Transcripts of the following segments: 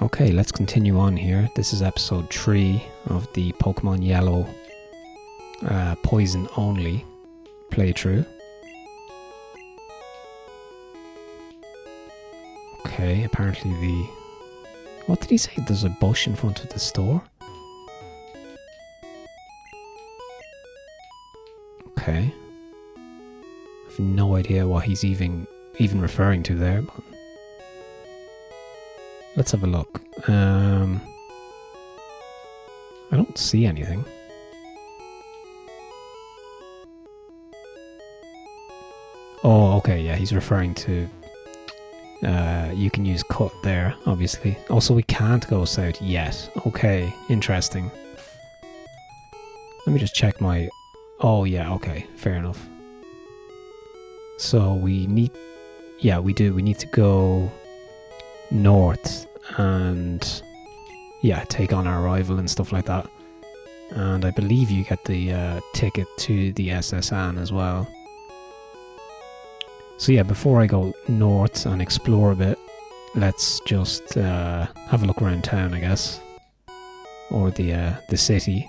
Okay, let's continue on here. This is episode 3 of the Pokemon Yellow Poison Only playthrough. Okay, apparently what did he say? There's a bush in front of the store? Okay. I have no idea what he's even referring to there, but let's have a look. I don't see anything. Oh, okay, yeah, he's referring to you can use cut there, obviously. Also, we can't go south yet. Okay, interesting. Let me just check my... Oh, yeah, okay, fair enough. So we need... Yeah, we do. We need to go north and... Yeah, take on our rival and stuff like that. And I believe you get the ticket to the SS Anne as well. So yeah, before I go north and explore a bit, let's just have a look around town, I guess. Or the city.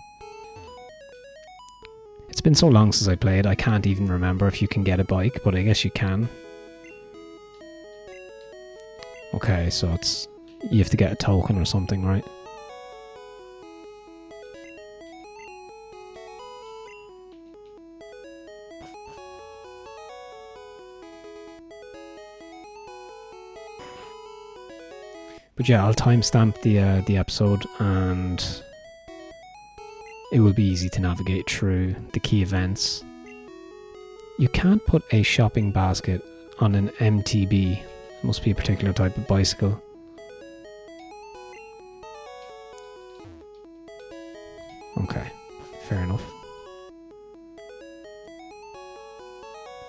It's been so long since I played, I can't even remember if you can get a bike, but I guess you can. Okay, so it's... You have to get a token or something, right? But yeah, I'll timestamp the episode, and it will be easy to navigate through the key events. You can't put a shopping basket on an MTB. It must be a particular type of bicycle. Okay, fair enough.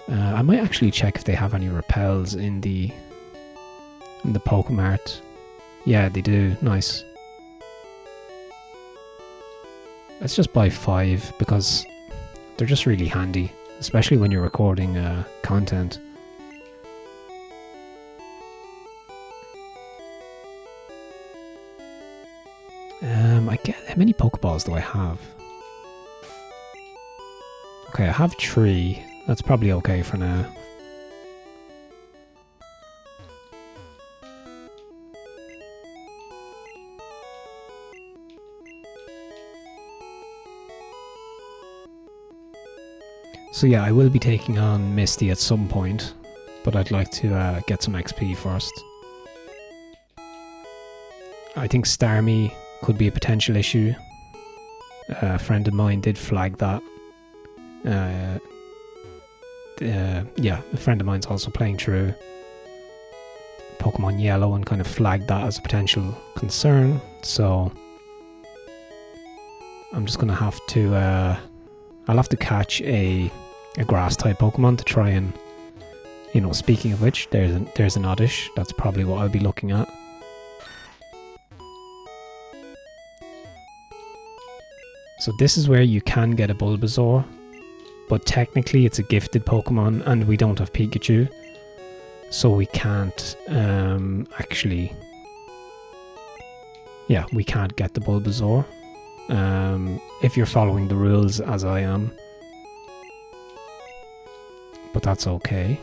I might actually check if they have any repels in the Pokemart. Yeah, they do. Nice. Let's just buy 5 because they're just really handy, especially when you're recording content. I get... How many Pokeballs do I have? Okay, I have 3. That's probably okay for now. So yeah, I will be taking on Misty at some point, but I'd like to get some XP first. I think Starmie could be a potential issue. A friend of mine did flag that. Yeah, a friend of mine's also playing through Pokemon Yellow and kind of flagged that as a potential concern, so I'm just going to have to... I'll have to catch a grass type Pokemon to try and, you know, speaking of which, there's an Oddish. That's probably what I'll be looking at. So this is where you can get a Bulbasaur, but technically it's a gifted Pokemon and we don't have Pikachu, so we can't actually... Yeah, we can't get the Bulbasaur. If you're following the rules as I am. But that's okay.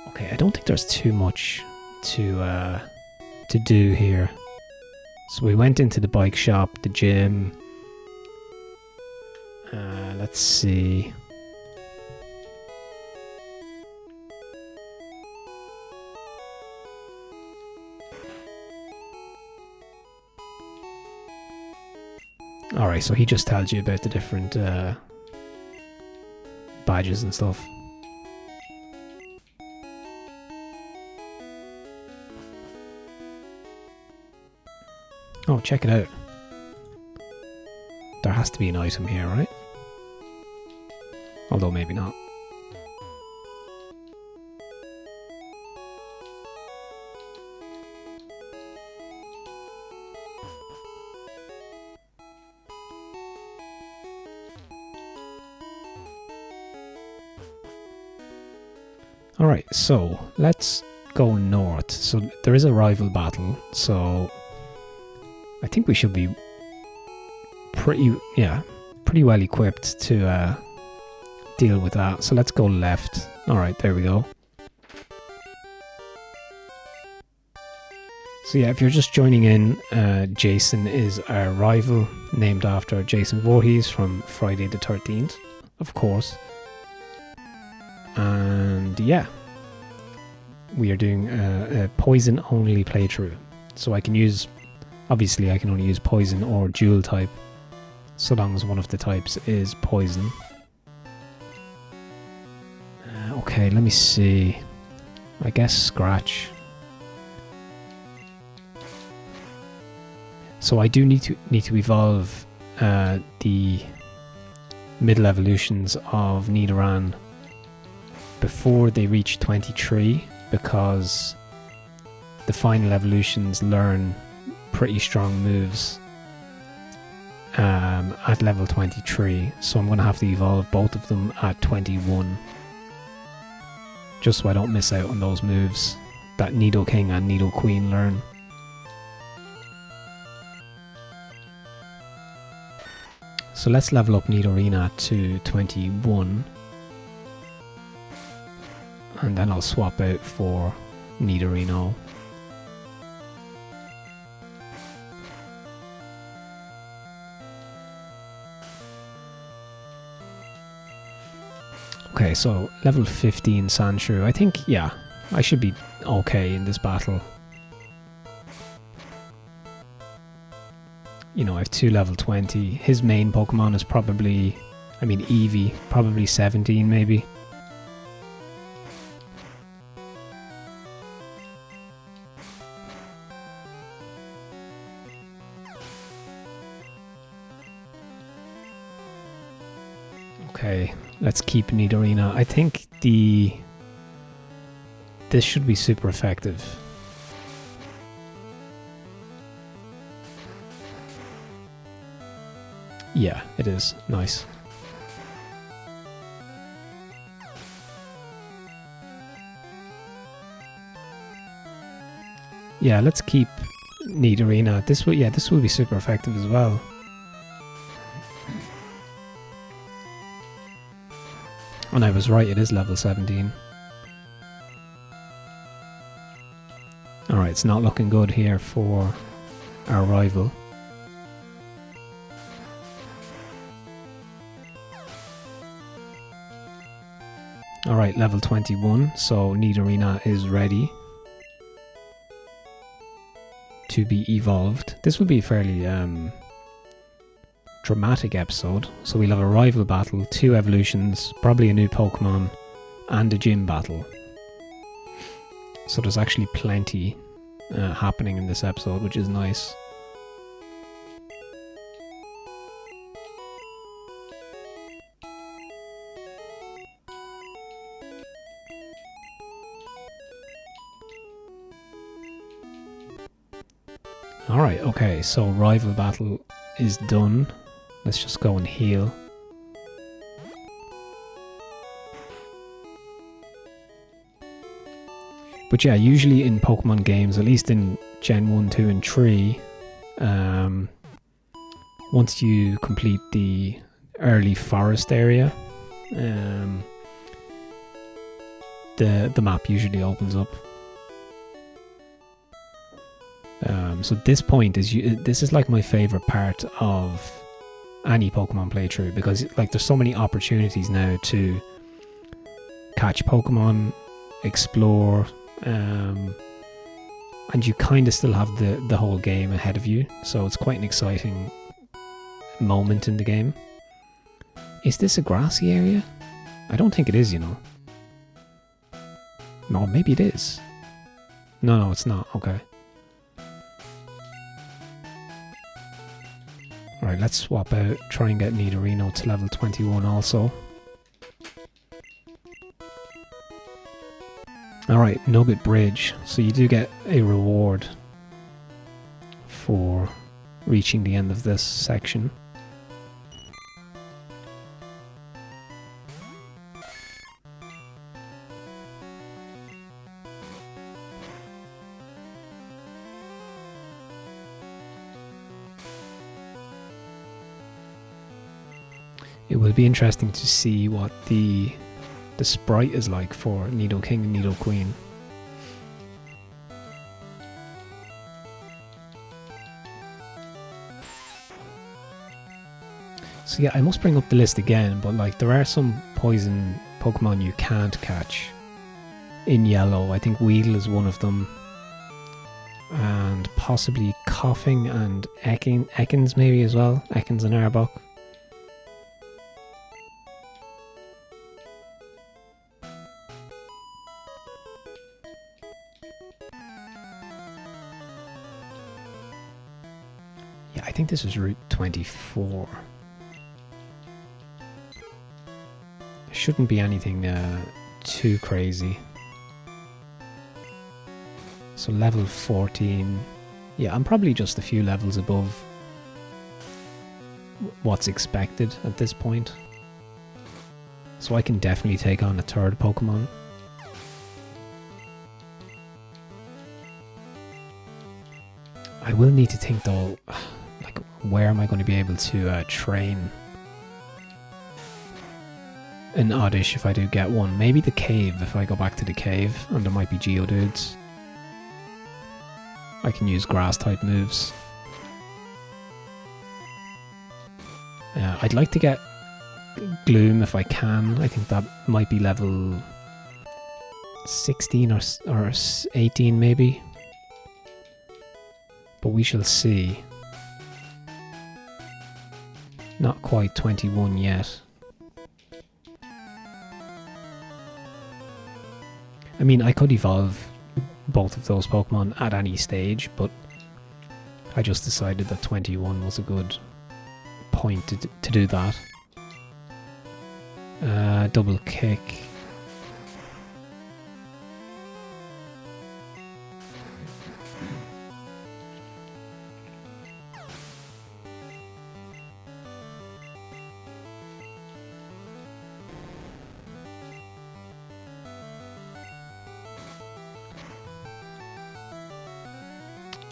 Okay, I don't think there's too much to do here. So we went into the bike shop, the gym. Let's see. Alright, so he just tells you about the different badges and stuff. Oh, check it out. There has to be an item here, right? Although maybe not. Alright, so let's go north. So there is a rival battle, so I think we should be pretty well equipped to deal with that. So let's go left. Alright, there we go. So yeah, if you're just joining in, Jason is our rival, named after Jason Voorhees from Friday the 13th, of course. And yeah, we are doing a poison only playthrough. So I can use, obviously I can only use poison or dual type, so long as one of the types is poison. Okay, let me see. I guess Scratch. So I do need to evolve the middle evolutions of Nidoran before they reach 23, because the final evolutions learn pretty strong moves at level 23. So I'm going to have to evolve both of them at 21. Just so I don't miss out on those moves that Nidoking and Nidoqueen learn. So let's level up Nidorina to 21. And then I'll swap out for Nidorino. Okay, so level 15 Sandshrew. I think, yeah, I should be okay in this battle. You know, I have 2 level 20. His main Pokemon is probably, I mean, Eevee, probably 17 maybe. Okay, let's keep Nidorina. I think this should be super effective. Yeah, it is. Nice. Yeah, let's keep Nidorina. This will be super effective as well. And I was right, it is level 17. Alright, it's not looking good here for our rival. Alright, level 21, so Nidorina is ready to be evolved. This will be a fairly dramatic episode. So we'll have a rival battle, 2 evolutions, probably a new Pokemon, and a gym battle. So there's actually plenty happening in this episode, which is nice. Alright, okay, so rival battle is done. Let's just go and heal. But yeah, usually in Pokemon games, at least in Gen 1, 2 and 3, once you complete the early forest area, the map usually opens up. So this point is this is like my favorite part of any Pokemon playthrough, because like there's so many opportunities now to catch Pokemon, explore, and you kind of still have the whole game ahead of you. So it's quite an exciting moment in the game. Is this a grassy area? I don't think it is, you know. No, maybe it is. No, it's not. Okay. Alright, let's swap out, try and get Nidorino to level 21 also. Alright, Nugget Bridge. So you do get a reward for reaching the end of this section. It will be interesting to see what the sprite is like for Nidoking and Nidoqueen. So yeah, I must bring up the list again, but like there are some poison Pokemon you can't catch in yellow. I think Weedle is one of them. And possibly Coughing and Ekans maybe as well. Ekans and Arbok. Yeah, I think this is Route 24. Shouldn't be anything too crazy. So level 14. Yeah, I'm probably just a few levels above what's expected at this point. So I can definitely take on a third Pokemon. I will need to think though, like where am I going to be able to train an Oddish if I do get one? Maybe the cave, if I go back to the cave and there might be Geodudes. I can use grass type moves. I'd like to get Gloom if I can. I think that might be level 16 or 18 maybe. But we shall see. Not quite 21 yet. I mean, I could evolve both of those Pokemon at any stage, but I just decided that 21 was a good point to do that. Double kick.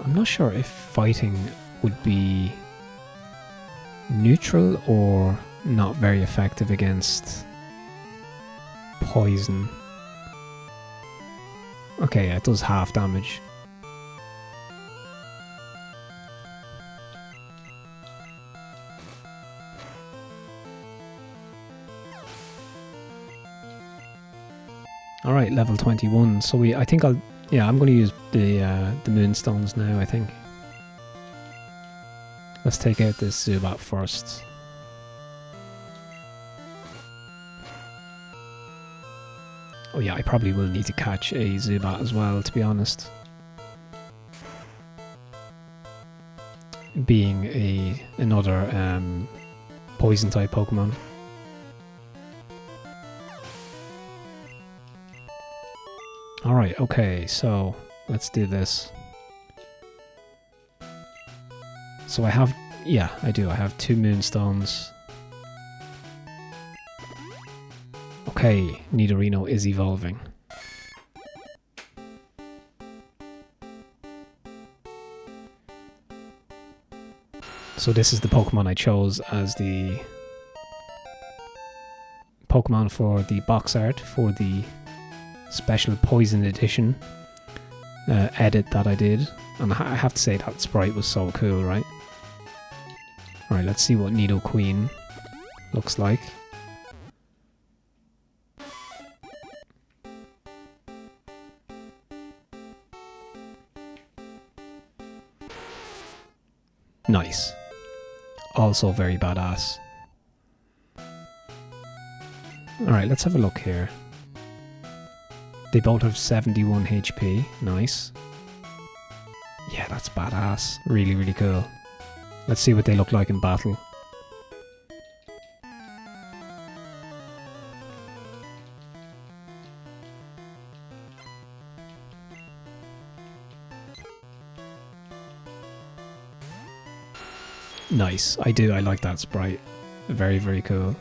I'm not sure if fighting would be neutral or not very effective against poison. Okay, it does half damage. Alright, level 21. So I think I'm going to use the Moonstones now, I think. Let's take out this Zubat first. Oh yeah, I probably will need to catch a Zubat as well, to be honest. Being another poison type Pokemon. Alright, okay, so let's do this. So I have, yeah, I do. I have 2 Moonstones. Okay, Nidorino is evolving. So this is the Pokemon I chose as the Pokemon for the box art for the special Poison Edition edit that I did. And I have to say that sprite was so cool, right? Alright, let's see what Nidoqueen looks like. Nice. Also very badass. Alright, let's have a look here. They both have 71 HP. Nice. Yeah, that's badass. Really, really cool. Let's see what they look like in battle. Nice. I do. I like that sprite. Very, very cool.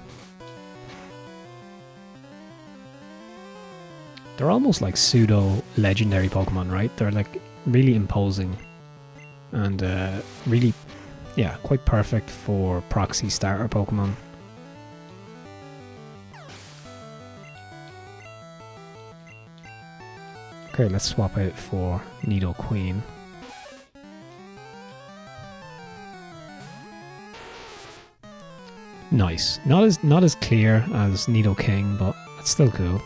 They're almost like pseudo-legendary Pokemon, right? They're like really imposing. And really, yeah, quite perfect for proxy starter Pokemon. Okay, let's swap out for Nidoqueen. Nice. Not as clear as Nidoking, but it's still cool.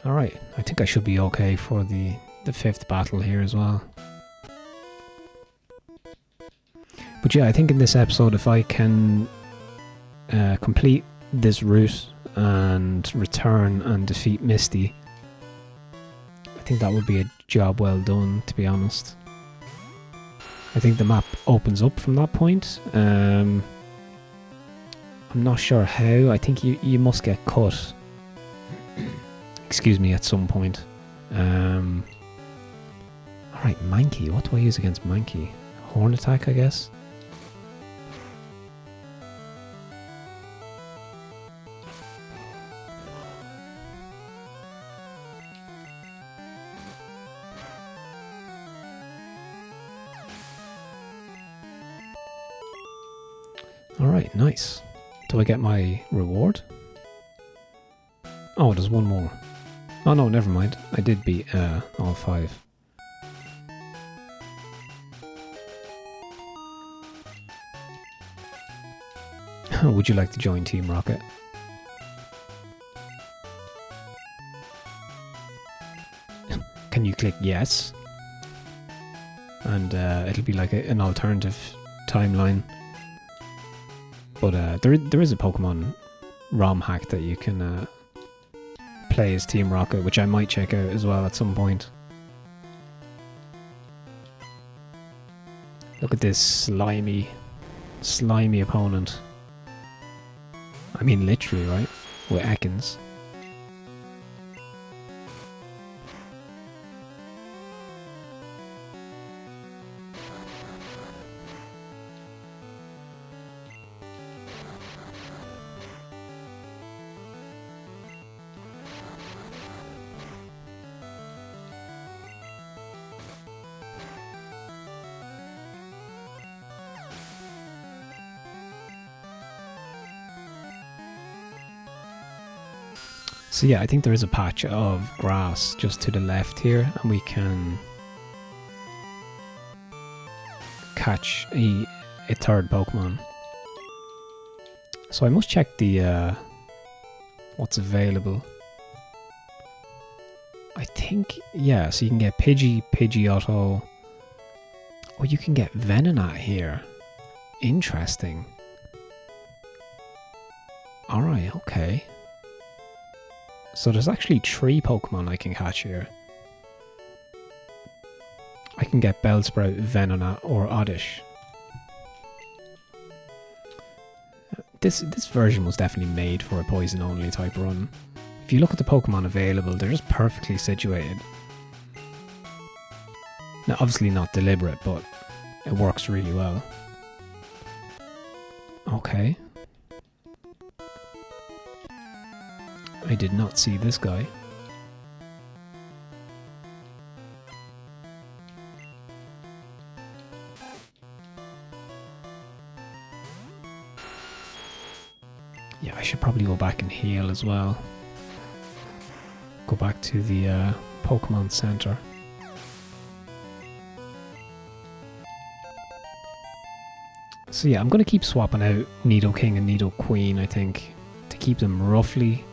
Alright, I think I should be okay for the 5th battle here as well. But yeah, I think in this episode, if I can complete this route and return and defeat Misty, I think that would be a job well done, to be honest. I think the map opens up from that point. I'm not sure how. I think you must get cut. Excuse me, at some point. Alright, Mankey. What do I use against Mankey? Horn attack, I guess? Alright, nice. Do I get my reward? Oh, there's one more. Oh no, never mind. I did beat all 5. Would you like to join Team Rocket? Can you click yes? And it'll be like an alternative timeline. But there is a Pokemon ROM hack that you can play as Team Rocket, which I might check out as well at some point. Look at this slimy opponent. I mean literally, right? With Ekans. So yeah, I think there is a patch of grass just to the left here, and we can catch a 3rd Pokemon. So I must check the what's available. I think, yeah, so you can get Pidgeotto. Oh, you can get Venonat here. Interesting. Alright, okay. So there's actually 3 Pokemon I can catch here. I can get Bellsprout, Venonat, or Oddish. This version was definitely made for a poison-only type run. If you look at the Pokemon available, they're just perfectly situated. Now, obviously not deliberate, but it works really well. Okay. I did not see this guy. Yeah, I should probably go back and heal as well. Go back to the Pokemon Center. So yeah, I'm going to keep swapping out Nidoking and Nidoqueen, I think, to keep them roughly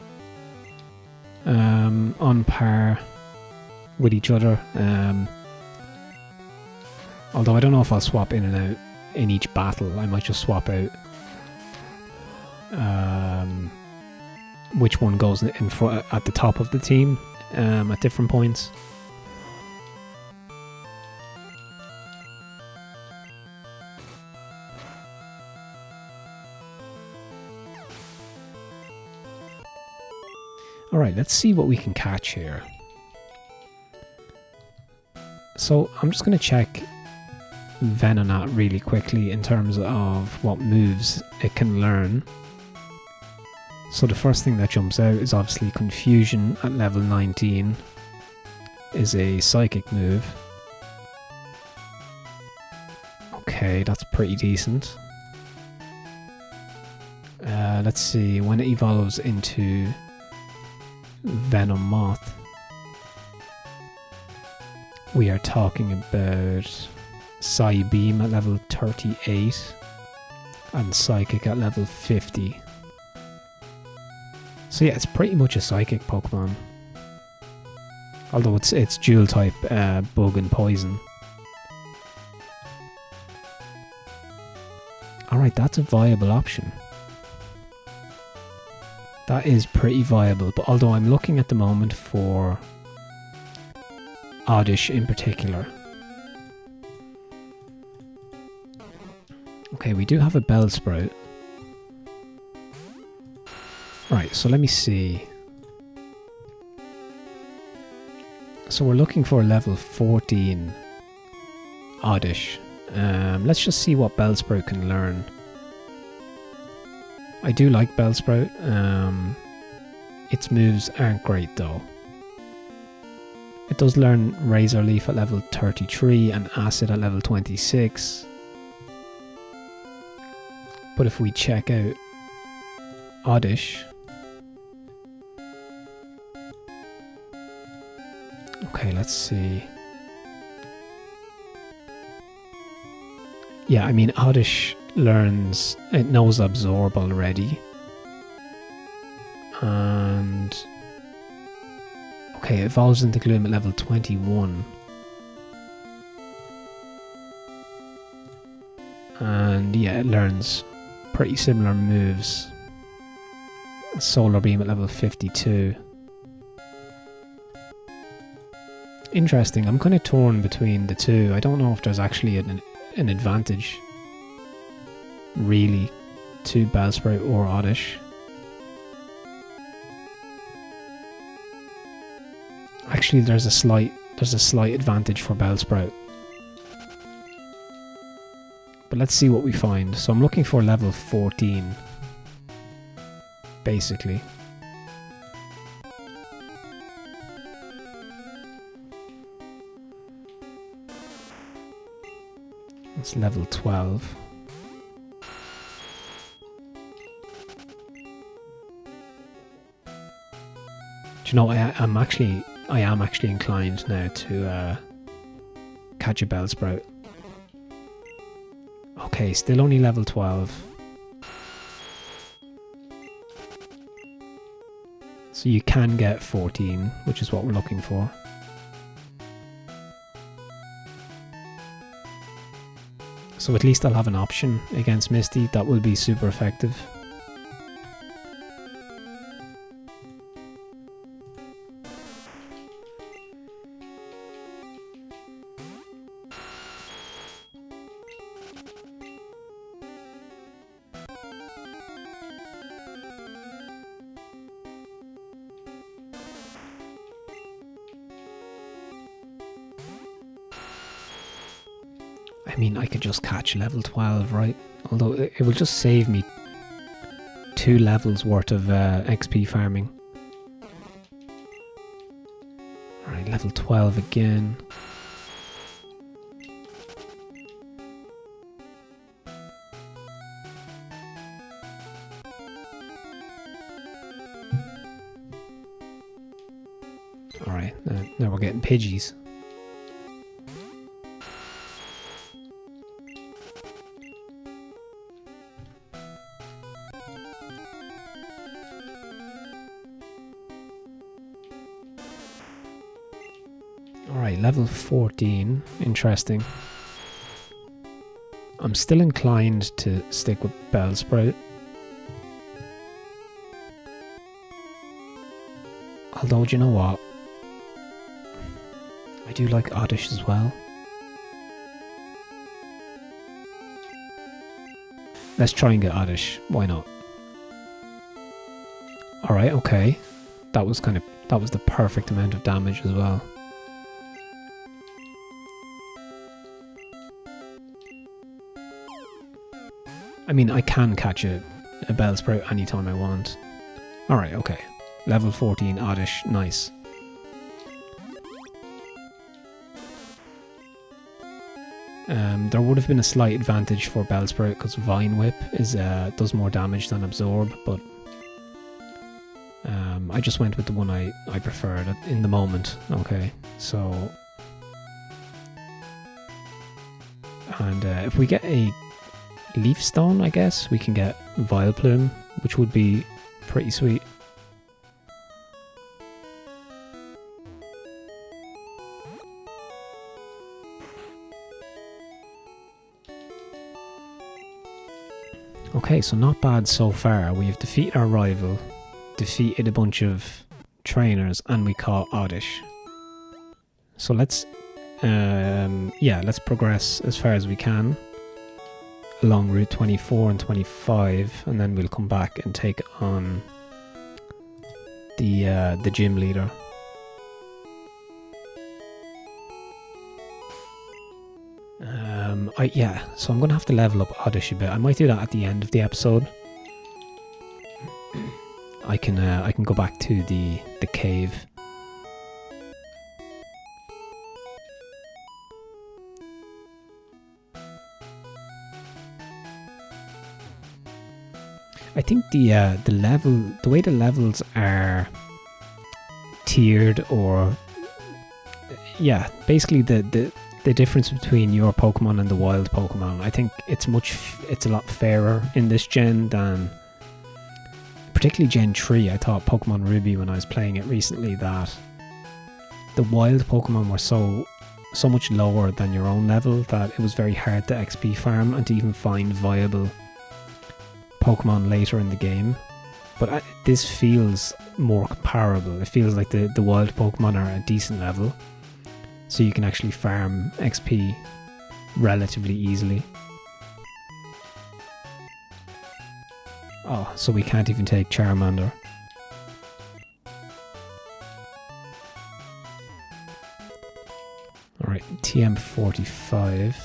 on par with each other. Although I don't know if I'll swap in and out in each battle. I might just swap out which one goes in front at the top of the team at different points. Alright, let's see what we can catch here. So I'm just going to check Venonat really quickly in terms of what moves it can learn. So the first thing that jumps out is obviously Confusion at level 19 is a psychic move. Okay, that's pretty decent. Let's see, when it evolves into Venom Moth, we are talking about Psy Beam at level 38 and Psychic at level 50. So yeah, it's pretty much a Psychic Pokemon. Although it's dual type Bug and Poison. Alright, that's a viable option. That is pretty viable, but although I'm looking at the moment for Oddish in particular. Okay, we do have a Bellsprout. Right, so let me see. So we're looking for a level 14 Oddish. Let's just see what Bellsprout can learn. I do like Bellsprout. Its moves aren't great though. It does learn Razor Leaf at level 33 and Acid at level 26. But if we check out Oddish... Okay, let's see. Yeah, I mean, Oddish learns... It knows Absorb already. And... Okay, it evolves into Gloom at level 21. And yeah, it learns pretty similar moves. Solar Beam at level 52. Interesting, I'm kind of torn between the two. I don't know if there's actually an advantage, really, to Bellsprout or Oddish. Actually, there's a slight advantage for Bellsprout. But let's see what we find. So I'm looking for level 14, basically. It's level 12. Do you know, I am actually inclined now to catch a Bellsprout. Okay, still only level 12. So you can get 14, which is what we're looking for. So at least I'll have an option against Misty. That will be super effective. I mean, I could just catch level 12, right? Although it will just save me 2 levels worth of XP farming. Alright, level 12 again. Alright, now we're getting Pidgeys. Alright, level 14. Interesting. I'm still inclined to stick with Bellsprout. Although, do you know what? I do like Oddish as well. Let's try and get Oddish. Why not? Alright, okay. That was the perfect amount of damage as well. I mean, I can catch a Bellsprout anytime I want. Alright, okay. Level 14 Oddish, nice. There would have been a slight advantage for Bellsprout because Vine Whip does more damage than Absorb, but I just went with the one I preferred in the moment. Okay, so... And if we get a Leaf Stone, I guess, we can get Vileplume, which would be pretty sweet. Okay, so not bad so far. We've defeated our rival, defeated a bunch of trainers, and we caught Oddish. So let's progress as far as we can along Route 24 and 25, and then we'll come back and take on the gym leader. So I'm gonna have to level up Oddish a bit. I might do that at the end of the episode. I can go back to the cave. I think the way the levels are tiered, or basically the difference between your Pokemon and the wild Pokemon, I think it's a lot fairer in this gen than particularly Gen 3. I thought Pokemon Ruby, when I was playing it recently, that the wild Pokemon were so much lower than your own level that it was very hard to XP farm and to even find viable Pokemon later in the game. But this feels more comparable. It feels like the wild Pokemon are at a decent level, so you can actually farm XP relatively easily. Oh, so we can't even take Charmander. Alright, TM45.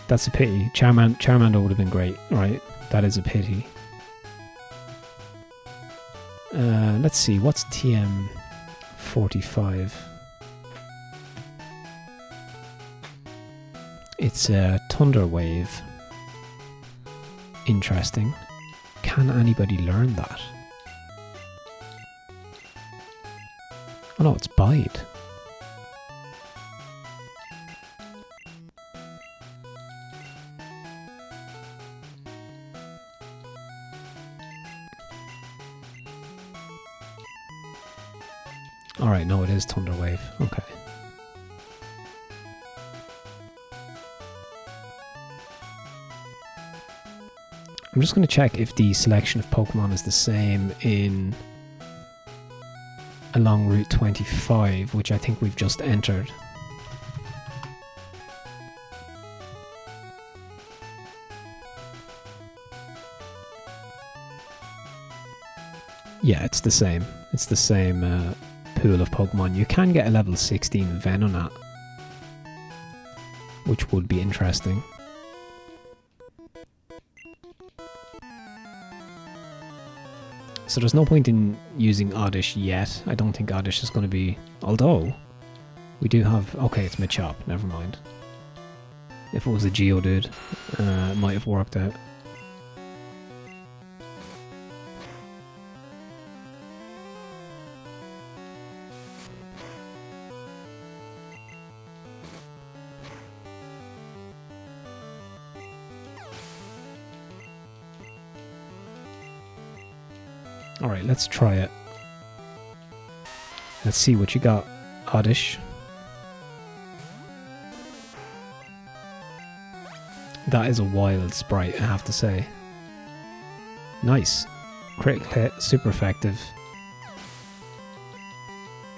That's a pity. Charmander would have been great, right? That is a pity. Let's see, what's TM45? It's a Thunder Wave. Interesting. Can anybody learn that? Oh no, it's Bide. Alright, no, it is Thunder Wave. Okay. I'm just going to check if the selection of Pokemon is the same along Route 25, which I think we've just entered. Yeah, it's the same. It's the same pool of Pokemon. You can get a level 16 Venonat, which would be interesting. So there's no point in using Oddish yet. I don't think Oddish is going to be... Although, we do have... Okay, it's Machop. Never mind. If it was a Geodude, it might have worked out. Alright, let's try it. Let's see what you got, Oddish. That is a wild sprite, I have to say. Nice. Critical hit, super effective.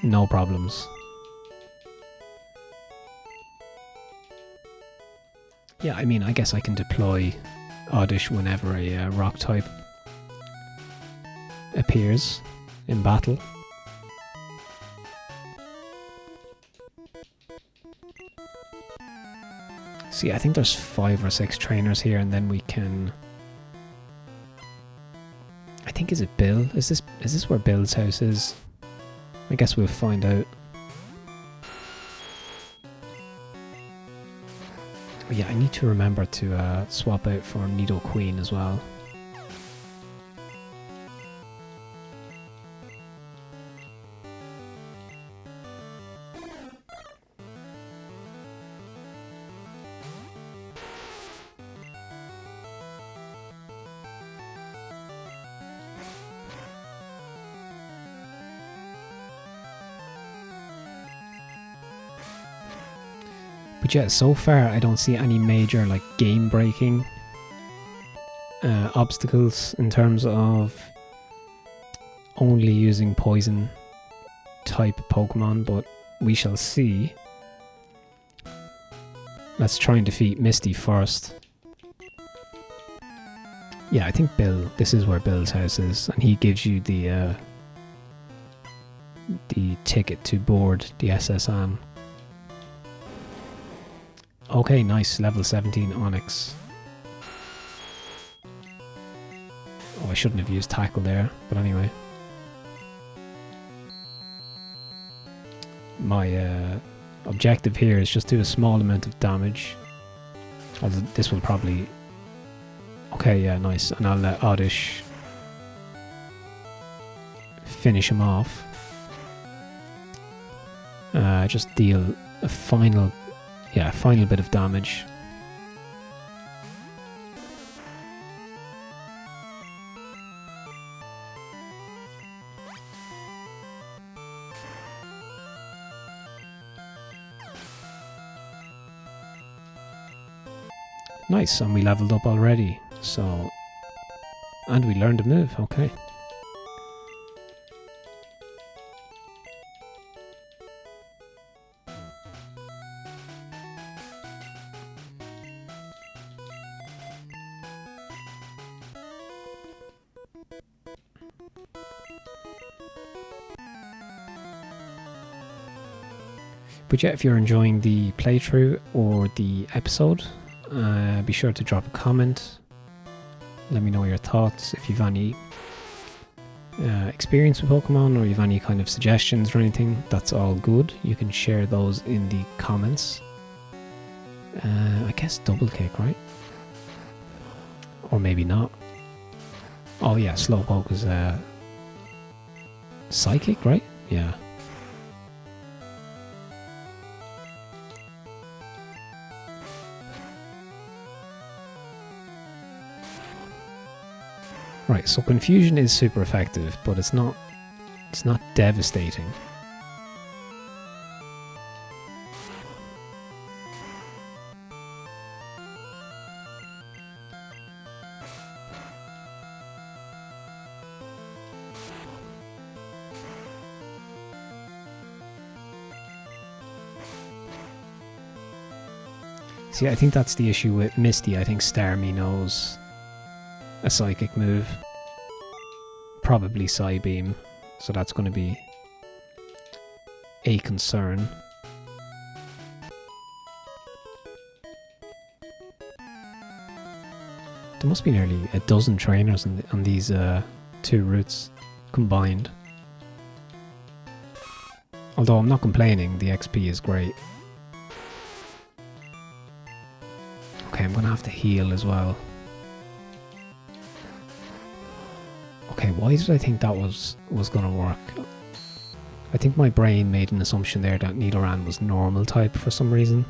No problems. Yeah, I mean, I guess I can deploy Oddish whenever a rock type appears in battle. See, I think there's 5 or 6 trainers here, and then we can... I think, is it Bill? Is this where Bill's house is? I guess we'll find out. But yeah, I need to remember to swap out for Nido Queen as well. But yeah, so far I don't see any major like game breaking obstacles in terms of only using poison type Pokemon, but we shall see. Let's try and defeat Misty first. Yeah, I think Bill, this is where Bill's house is, and he gives you the ticket to board the SSN. Okay, nice. Level 17 Onyx. Oh, I shouldn't have used Tackle there, but anyway. My objective here is just do a small amount of damage. Although this will probably... Okay, yeah, nice. And I'll let Oddish finish him off. Just deal a final... Yeah, final bit of damage. Nice, and we leveled up already. So, and we learned a move, okay. But yeah, if you're enjoying the playthrough or the episode, be sure to drop a comment. Let me know your thoughts. If you've any experience with Pokemon, or you've any kind of suggestions or anything, that's all good. You can share those in the comments. I guess double kick, right? Or maybe not. Oh yeah, Slowpoke is psychic, right? Yeah. Right, so Confusion is super effective, but it's not devastating. See, I think that's the issue with Misty. I think Starmie knows a psychic move, probably Psybeam, so that's going to be a concern. There must be nearly a dozen trainers on these 2 routes combined. Although I'm not complaining, the XP is great. Okay, I'm going to have to heal as well. Okay, why did I think that was going to work? I think my brain made an assumption there that Nidoran was normal type for some reason.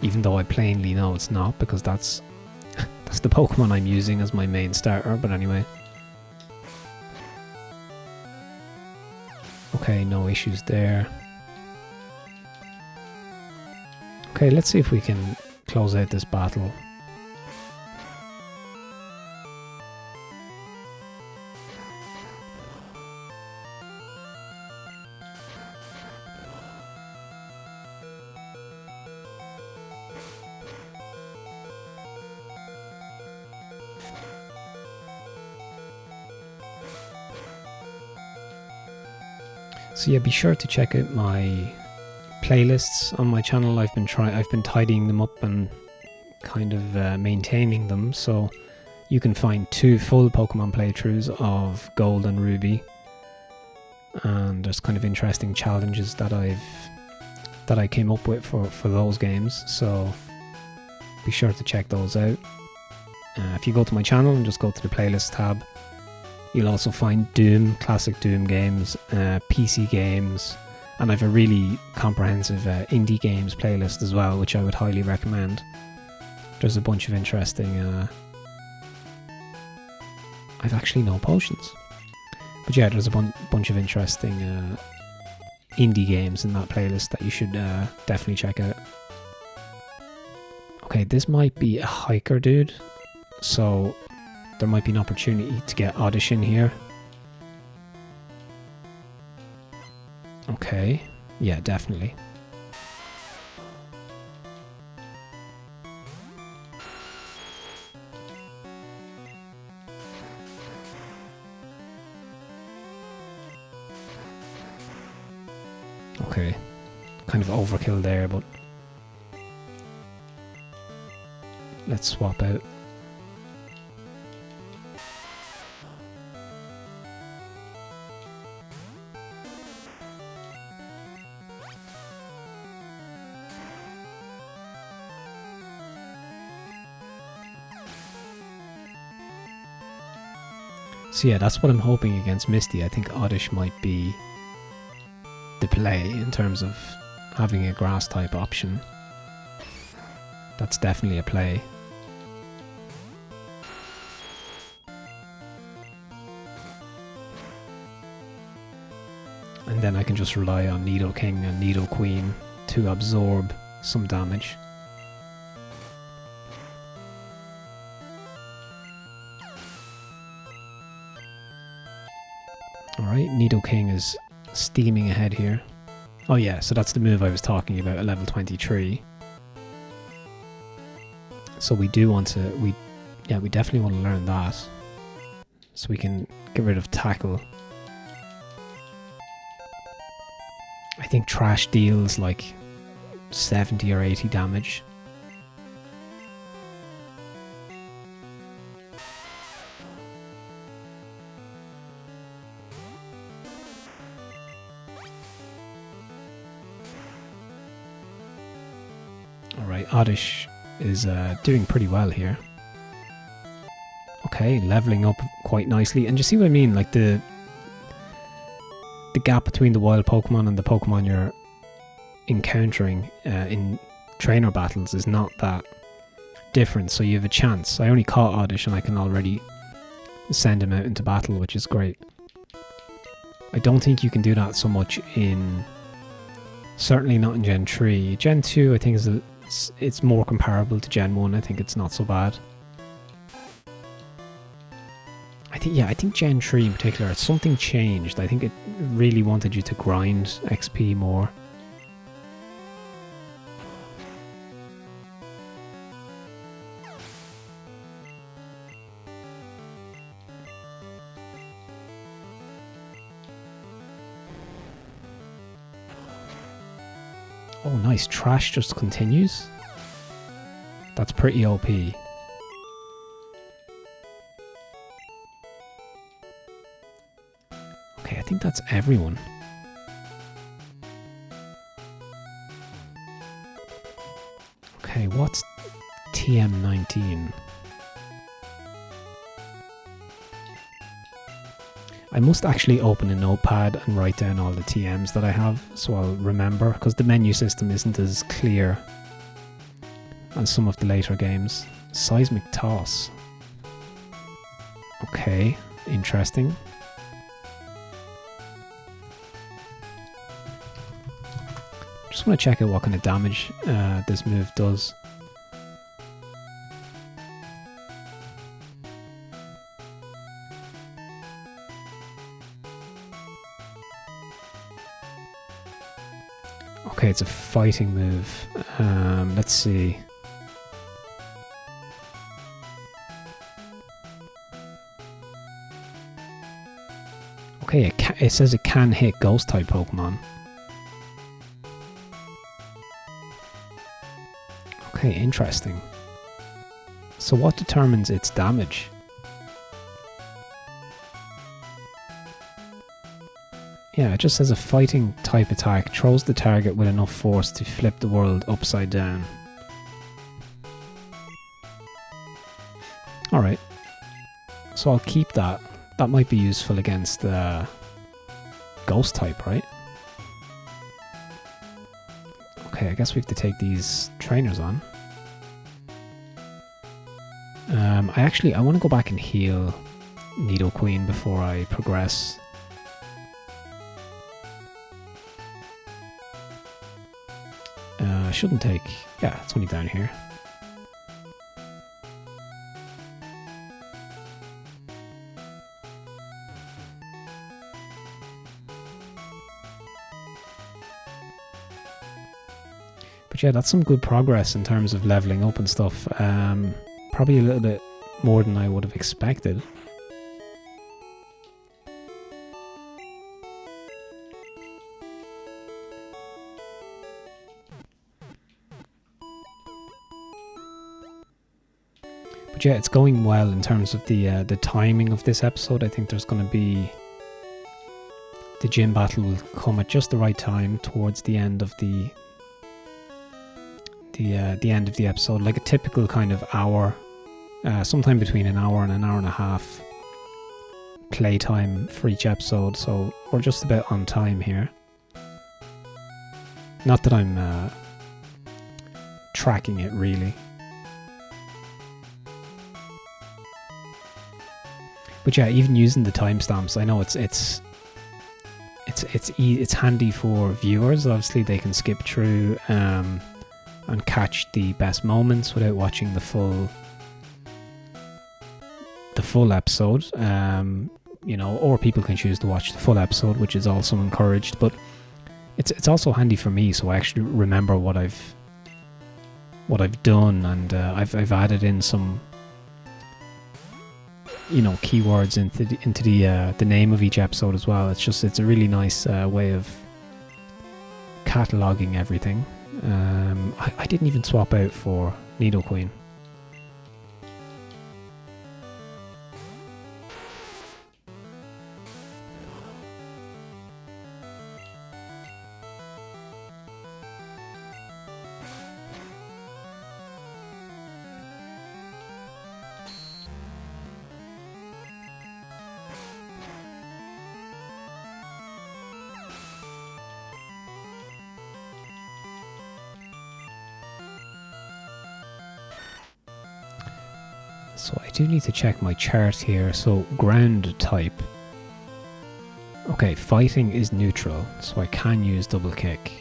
Even though I plainly know it's not, because that's the Pokemon I'm using as my main starter, but anyway. Okay, no issues there. Okay, let's see if we can close out this battle. So yeah, be sure to check out my playlists on my channel. I've been tidying them up and kind of maintaining them. So you can find 2 full Pokemon playthroughs of Gold and Ruby, and there's kind of interesting challenges that I came up with for those games. So be sure to check those out. If you go to my channel and just go to the playlist tab, you'll also find Doom, classic Doom games, PC games, and I have a really comprehensive indie games playlist as well, which I would highly recommend. There's a bunch of interesting... I've actually no potions. But yeah, there's a bunch of interesting indie games in that playlist that you should definitely check out. Okay, this might be a hiker dude, so there might be an opportunity to get Oddish in here. Okay, yeah, definitely. Okay, kind of overkill there, but let's swap out. So yeah, that's what I'm hoping against Misty. I think Oddish might be the play in terms of having a grass type option. That's definitely a play. And then I can just rely on Nidoking and Nidoqueen to absorb some damage. Alright, Nidoking is steaming ahead here. Oh yeah, so that's the move I was talking about at level 23. So we do want to, we definitely want to learn that. So we can get rid of Tackle. I think Trash deals like 70 or 80 damage. Alright, Oddish is doing pretty well here. Okay, leveling up quite nicely. And you see what I mean? Like the gap between the wild Pokemon and the Pokemon you're encountering in trainer battles is not that different, so you have a chance. I only caught Oddish and I can already send him out into battle, which is great. I don't think you can do that so much in... certainly not in Gen 3. Gen 2 I think is it's more comparable to Gen 1. I think it's not so bad. I think Gen 3 in particular, something changed. I think it really wanted you to grind XP more. Oh nice, Trash just continues. That's pretty OP. Okay, I think that's everyone. Okay, what's TM19? I must actually open a notepad and write down all the TMs that I have, so I'll remember, because the menu system isn't as clear as some of the later games. Seismic Toss. Okay, interesting. Just want to check out what kind of damage this move does. Okay, it's a fighting move. Let's see. Okay, it says it can hit ghost type Pokemon. Okay, interesting. So what determines its damage? Yeah, it just says a fighting type attack throws the target with enough force to flip the world upside down. Alright. So I'll keep that. That might be useful against the ghost type, right? Okay, I guess we have to take these trainers on. I want to go back and heal Nidoqueen before I progress. Shouldn't take... Yeah, it's only down here. But yeah, that's some good progress in terms of leveling up and stuff. Probably a little bit more than I would have expected. But yeah, it's going well in terms of the timing of this episode. I think there's going to be... The gym battle will come at just the right time towards the end of the end of the episode, like a typical kind of hour, sometime between an hour and a half playtime for each episode, so we're just about on time here. Not that I'm tracking it really. But yeah, even using the timestamps, I know it's handy for viewers. Obviously they can skip through and catch the best moments without watching the full episode, you know, or people can choose to watch the full episode, which is also encouraged. But it's also handy for me, so I actually remember what I've done, and I've added in some, you know, keywords into the name of each episode as well. It's a really nice way of cataloging everything. I didn't even swap out for Nidoqueen. So I do need to check my chart here. So ground type. Okay, fighting is neutral, so I can use double kick.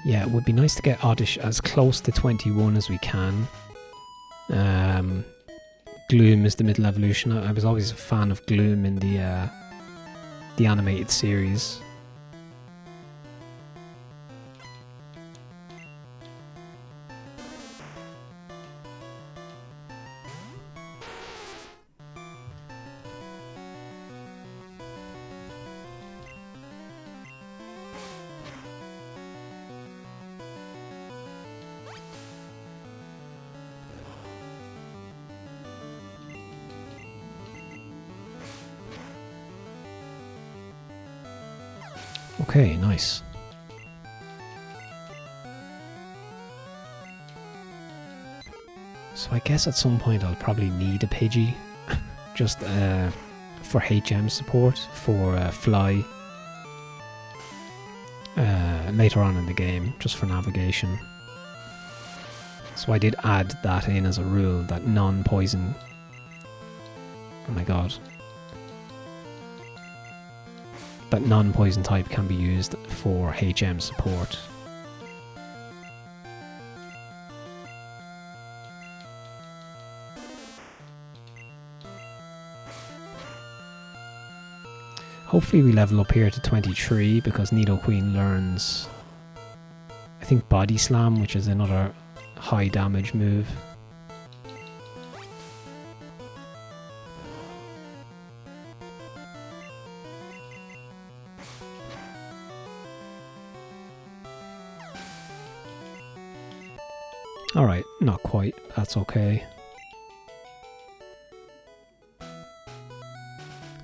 Yeah, it would be nice to get Oddish as close to 21 as we can. Gloom is the middle evolution. I was always a fan of Gloom in the animated series. Okay, nice. So I guess at some point I'll probably need a Pidgey, just for HM support, for Fly, later on in the game, just for navigation. So I did add that in as a rule, that non-poison... Oh my god. That non-poison type can be used for HM support. Hopefully we level up here to 23 because Nidoqueen learns, I think, Body Slam, which is another high damage move. Alright, not quite. That's okay.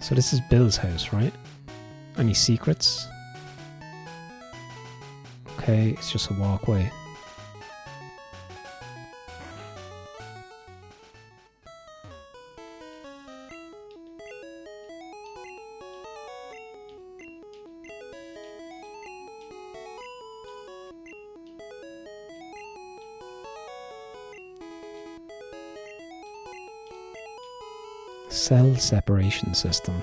So this is Bill's house, right? Any secrets? Okay, it's just a walkway. Cell separation system.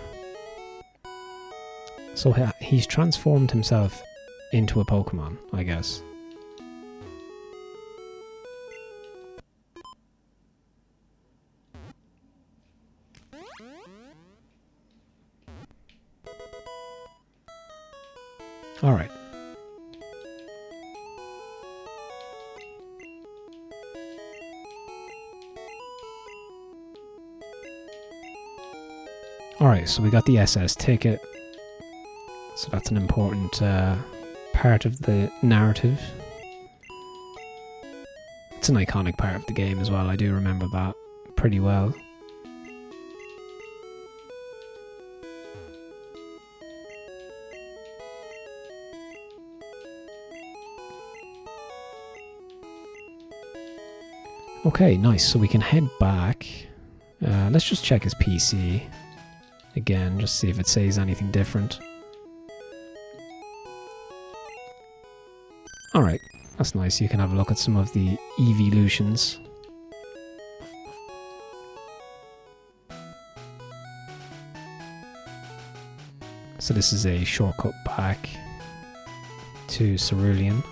So he's transformed himself into a Pokemon, I guess. Alright. Alright, so we got the SS ticket. So that's an important part of the narrative. It's an iconic part of the game as well, I do remember that pretty well. Okay, nice, so we can head back. Let's just check his PC again, just see if it says anything different. Alright, that's nice. You can have a look at some of the evolutions. So this is a shortcut back to Cerulean.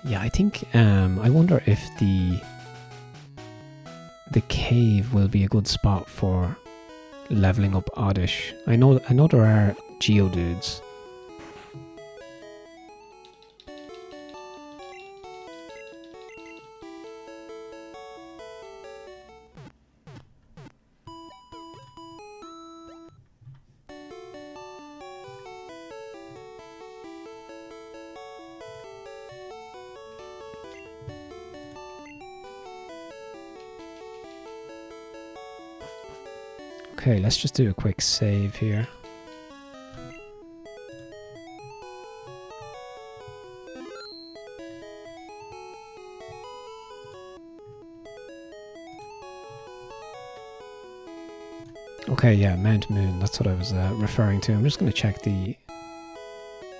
Yeah, I think, I wonder if the cave will be a good spot for leveling up Oddish. I know there are Geodudes. Okay, let's just do a quick save here. Okay, yeah, Mount Moon, that's what I was referring to. I'm just going to check the...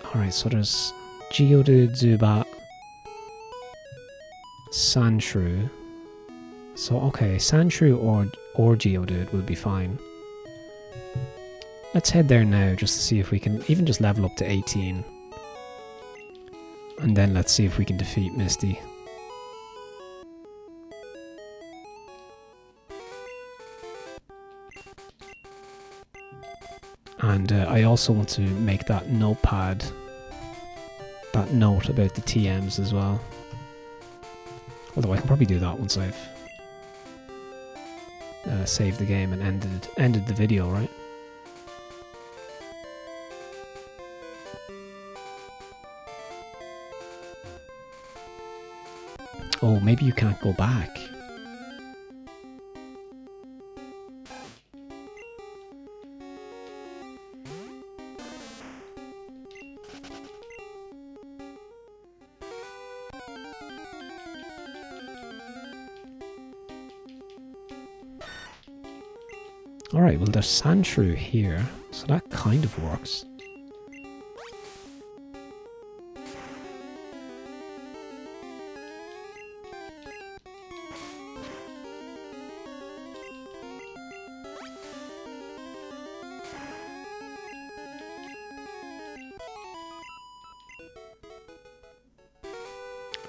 Alright, so there's Geodude, Zubat, Sandshrew. So, okay, Sandshrew or Geodude will be fine. Let's head there now just to see if we can even just level up to 18. And then let's see if we can defeat Misty. And I also want to make that notepad, that note about the TMs as well. Although I can probably do that once I've saved the game and ended the video, right? Oh, maybe you can't go back. Alright, well there's Sandshrew here, so that kind of works.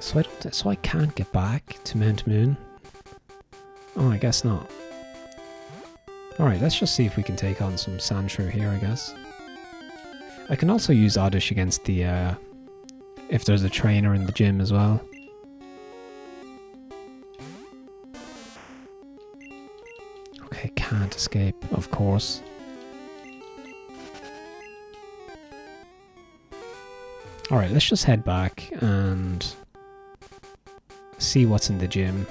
So I can't get back to Mount Moon. Oh, I guess not. Alright, let's just see if we can take on some Sandshrew here, I guess. I can also use Oddish against the, if there's a trainer in the gym as well. Okay, can't escape, of course. Alright, let's just head back and see what's in the gym.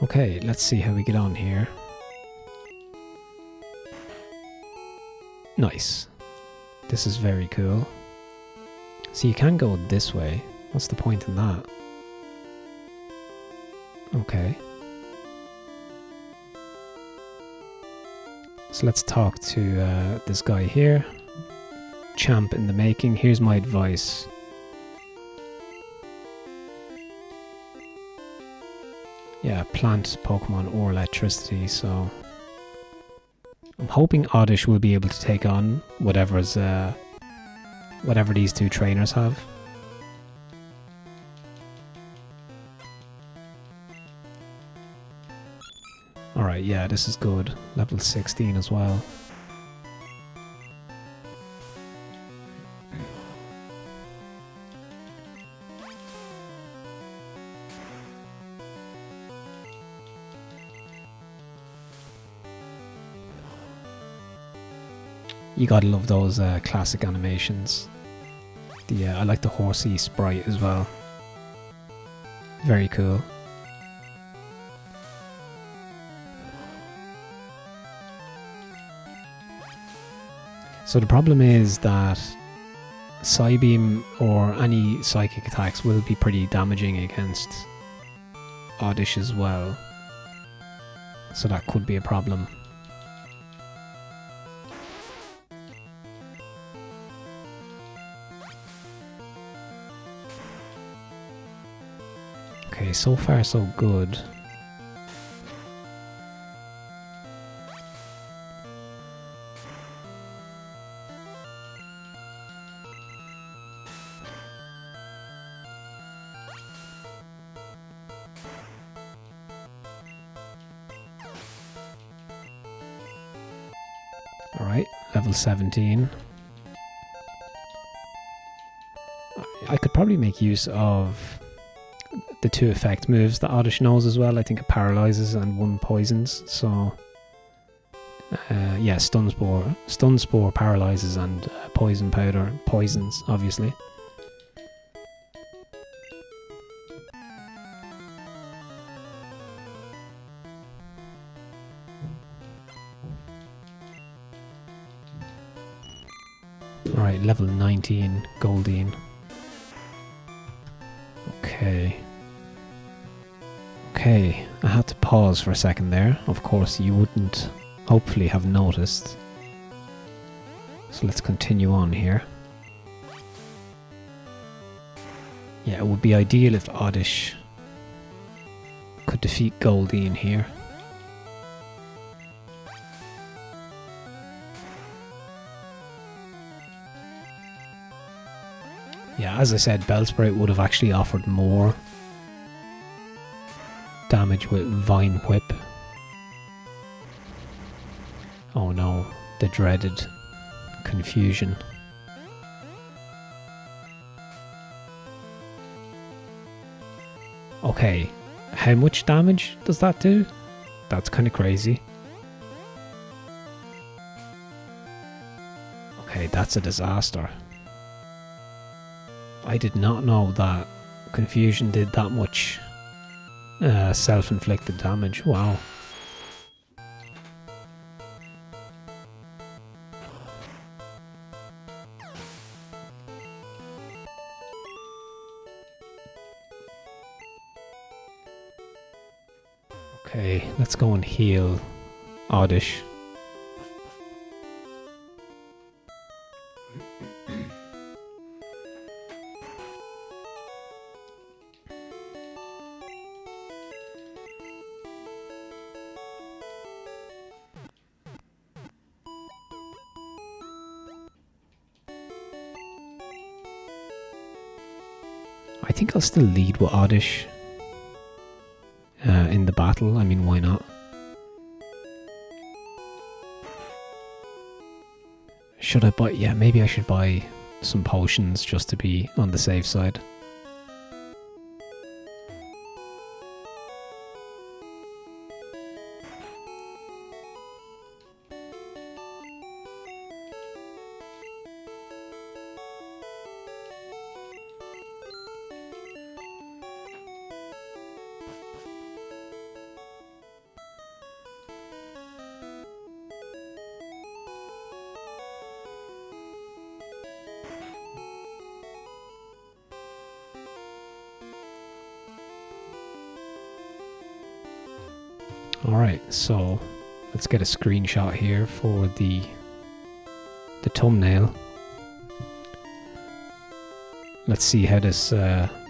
Okay, let's see how we get on here. Nice. This is very cool. So you can go this way. What's the point in that? Okay. So let's talk to this guy here. Champ in the making. Here's my advice. Yeah, plant Pokemon or electricity, so I'm hoping Oddish will be able to take on whatever these two trainers have. Alright, yeah, this is good. Level 16 as well. You gotta love those classic animations. I like the horsey sprite as well. Very cool. So the problem is that Psybeam or any psychic attacks will be pretty damaging against Oddish as well. So that could be a problem. Okay, so far so good. Alright, level 17. I could probably make use of the two effect moves that Oddish knows as well. I think it paralyzes and one poisons, so yeah, Stun Spore paralyzes and Poison Powder poisons, obviously. Alright, level 19, Goldeen. Okay. Okay, I had to pause for a second there. Of course, you wouldn't hopefully have noticed. So let's continue on here. Yeah, it would be ideal if Oddish could defeat Goldeen here. Yeah, as I said, Bellsprout would have actually offered more damage with Vine Whip. Oh no, the dreaded confusion. Okay, how much damage does that do? That's kind of crazy. Okay, that's a disaster. I did not know that confusion did that much self-inflicted damage. Wow. Okay, let's go and heal Oddish. I think I'll still lead with Oddish in the battle. I mean, why not? Should I buy... Yeah, maybe I should buy some potions just to be on the safe side. Alright, so let's get a screenshot here for the thumbnail. Let's see how this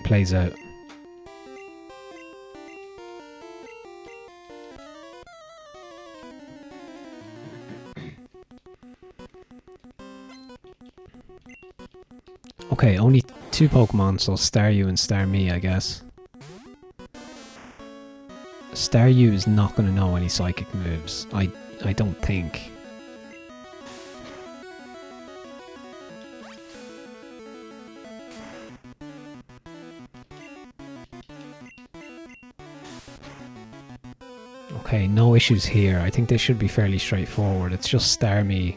plays out. Okay, only 2 Pokemon, so Staryu and Starmie, I guess. Staryu is not going to know any psychic moves. I don't think. Okay, no issues here. I think this should be fairly straightforward. It's just Starmie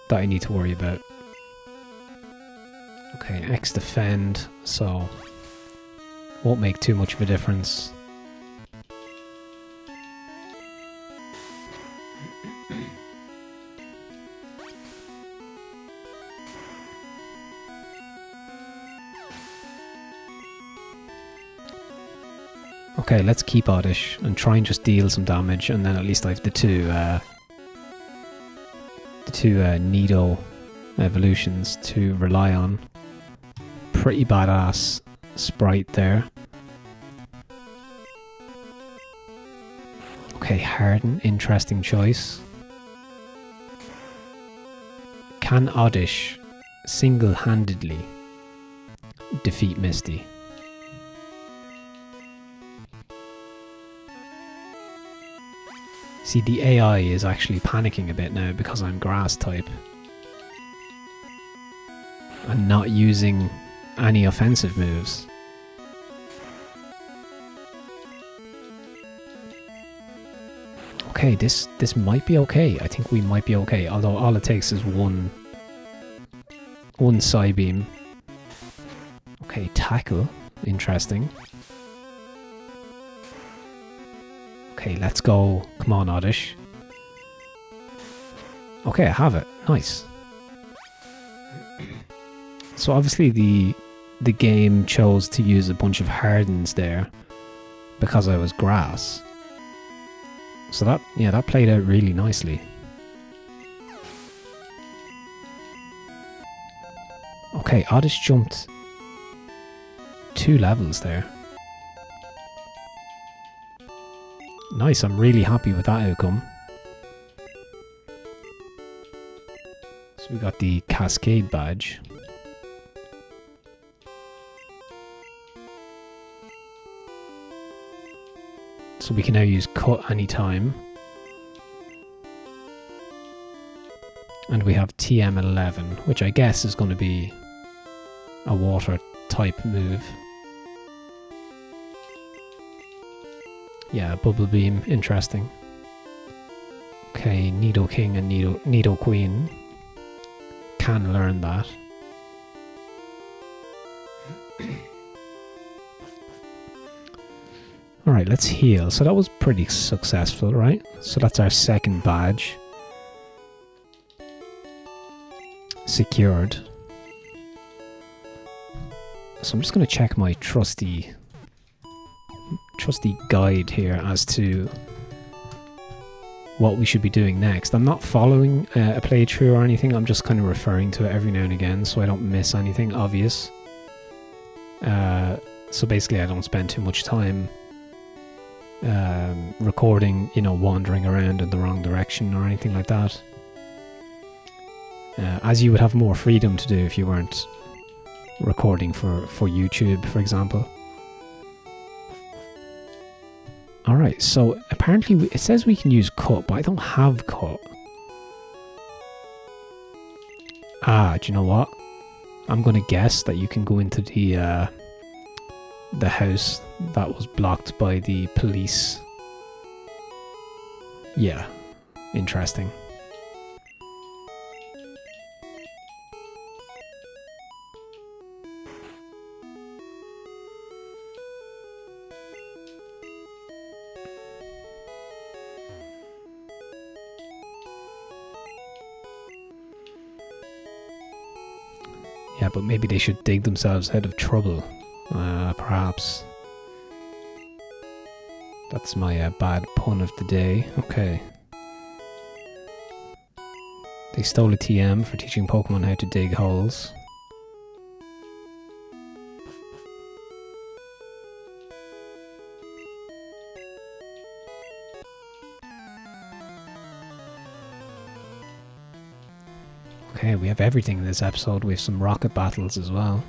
that I need to worry about. Okay, X defend, so won't make too much of a difference. Okay, let's keep Oddish and try and just deal some damage, and then at least I have the two Nido evolutions to rely on. Pretty badass sprite there. Okay, Harden, interesting choice. Can Oddish single-handedly defeat Misty? See, the AI is actually panicking a bit now because I'm grass type and not using any offensive moves. Okay, this might be okay. I think we might be okay, although all it takes is one Psybeam. Okay, tackle. Interesting. Okay, let's go. Come on, Oddish. Okay, I have it. Nice. So obviously the game chose to use a bunch of hardens there because I was grass. So that played out really nicely. Okay, Oddish jumped 2 levels there. Nice, I'm really happy with that outcome. So we got the Cascade badge. So we can now use Cut anytime. And we have TM11, which I guess is going to be a water type move. Yeah, Bubble Beam, interesting. Okay, Nidoking and Nidoqueen can learn that. Alright, let's heal. So that was pretty successful, right? So that's our second badge. Secured. So I'm just going to check my trusty trusty guide here as to what we should be doing next. I'm not following a playthrough or anything, I'm just kind of referring to it every now and again so I don't miss anything obvious. So basically I don't spend too much time recording, you know, wandering around in the wrong direction or anything like that. As you would have more freedom to do if you weren't recording for YouTube, for example. Alright, so apparently it says we can use cut, but I don't have cut. Ah, do you know what? I'm gonna guess that you can go into the house that was blocked by the police. Yeah, interesting. Yeah, but maybe they should dig themselves out of trouble. Perhaps. That's my bad pun of the day. Okay. They stole a TM for teaching Pokemon how to dig holes. Okay, we have everything in this episode. We have some rocket battles as well.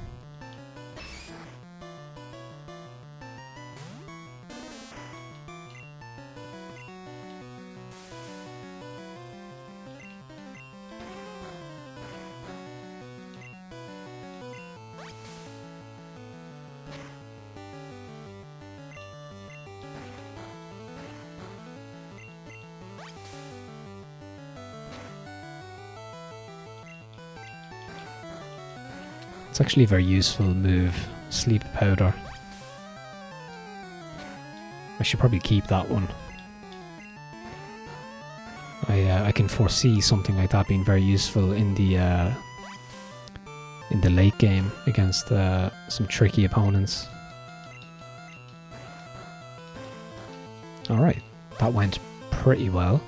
It's actually a very useful move, Sleep Powder. I should probably keep that one. I can foresee something like that being very useful in the late game against some tricky opponents. Alright, that went pretty well.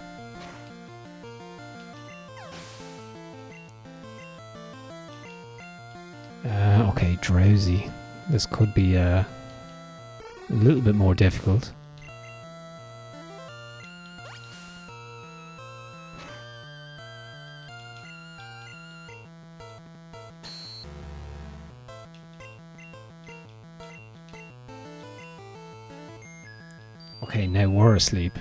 Okay, drowsy. This could be a little bit more difficult. Okay, now we're asleep.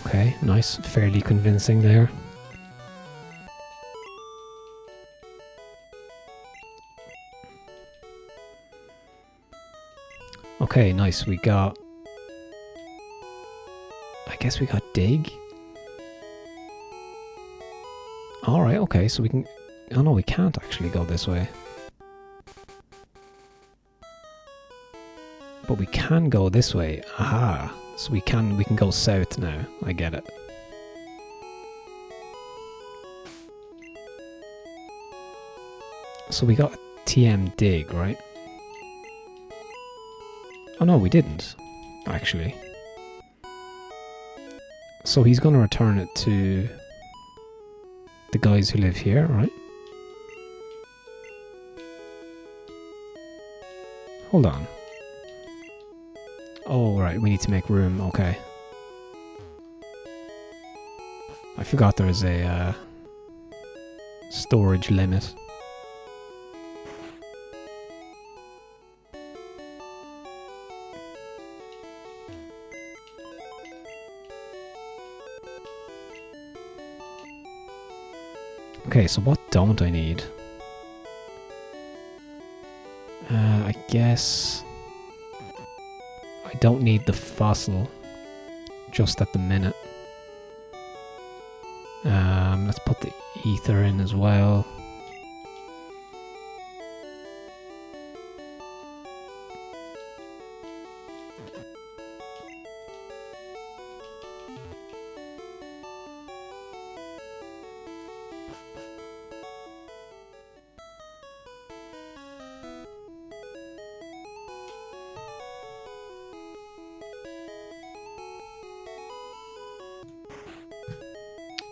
Okay, nice, fairly convincing there. Okay, nice, we got... I guess we got dig? Alright, okay, so we can... Oh no, we can't actually go this way. But we can go this way. Aha! So we can go south now. I get it. So we got TM dig, right? Oh no, we didn't, actually. So he's going to return it to the guys who live here, right? Hold on. Oh, right, we need to make room, okay. I forgot there's a storage limit. Okay, so what don't I need? I guess... I don't need the fossil. just at the minute. Let's put the ether in as well.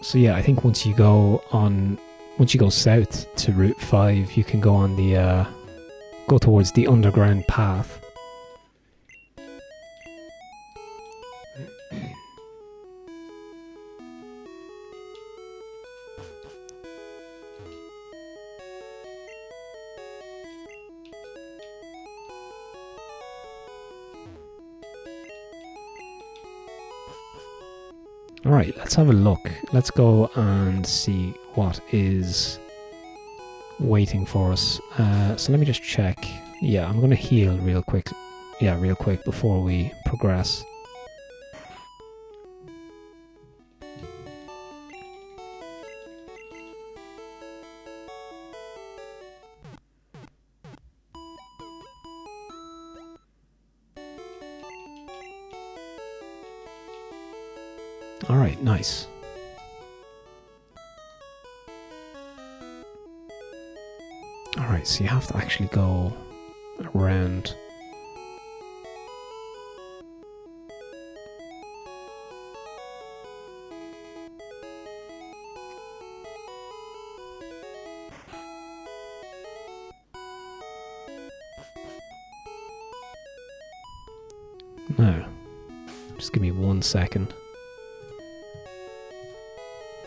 So yeah, I think once you go south to Route 5, you can go on the go towards the underground path. Alright, let's have a look. Let's go and see what is waiting for us. So let me just check. Yeah, I'm going to heal real quick. Yeah, real quick before we progress. Alright, nice. Alright, so you have to actually go around. No. Just give me 1 second.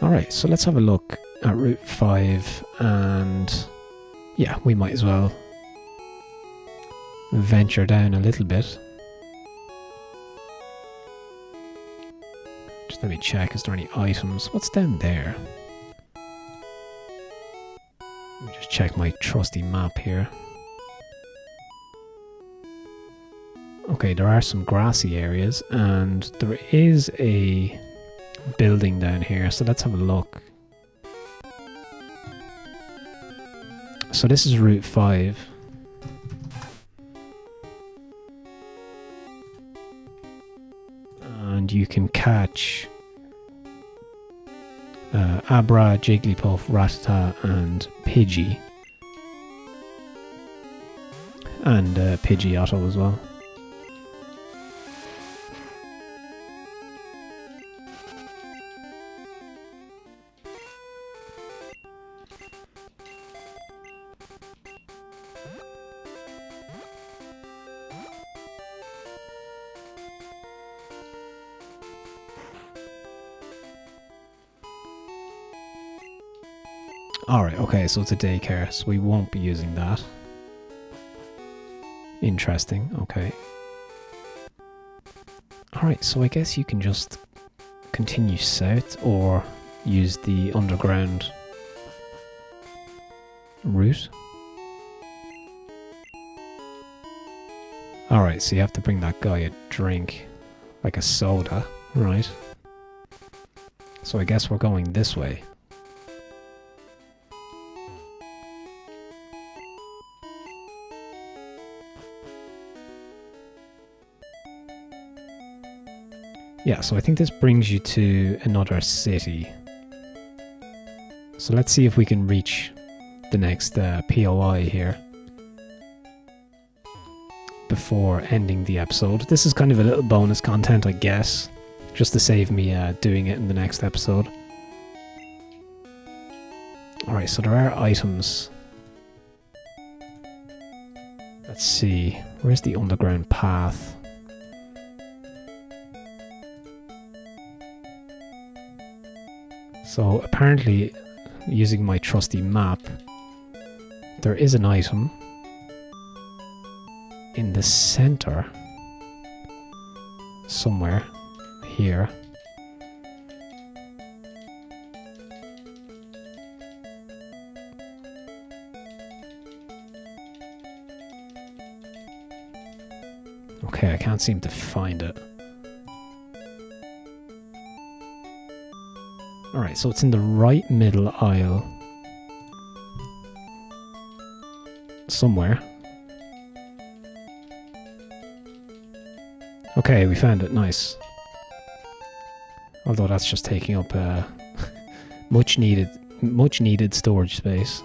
Alright, so let's have a look at Route 5, and yeah, we might as well venture down a little bit. Just let me check, is there any items? What's down there? Let me just check my trusty map here. Okay, there are some grassy areas, and there is a building down here, so let's have a look. So this is Route 5. And you can catch Abra, Jigglypuff, Rattata and Pidgey. And Pidgeotto as well. Alright, okay, so it's a daycare, so we won't be using that. Interesting, okay. Alright, so I guess you can just continue south or use the underground route. Alright, so you have to bring that guy a drink, like a soda, right? So I guess we're going this way. Yeah, so I think this brings you to another city. So let's see if we can reach the next POI here before ending the episode. This is kind of a little bonus content, I guess, just to save me doing it in the next episode. Alright, so there are items. Let's see, where's the underground path? So apparently, using my trusty map, there is an item in the center somewhere here. Okay, I can't seem to find it. Alright, so it's in the right middle aisle. Somewhere. Okay, we found it. Nice. Although that's just taking up much needed storage space.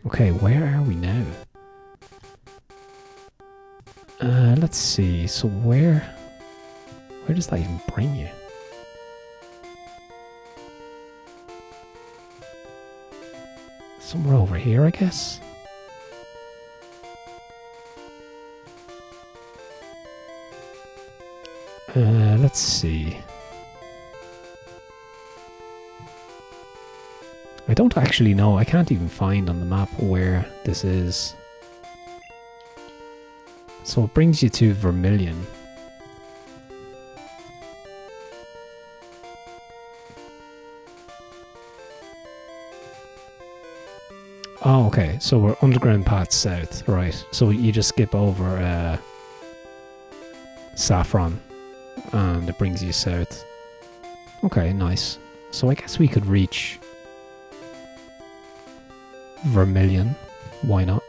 Okay, where are we now? Let's see. So where does that even bring you? Somewhere over here, I guess. Let's see. I don't actually know. I can't even find on the map where this is. So it brings you to Vermilion. Oh, okay. So we're underground path south, right? So you just skip over Saffron, and it brings you south. Okay, nice. So I guess we could reach Vermilion. Why not?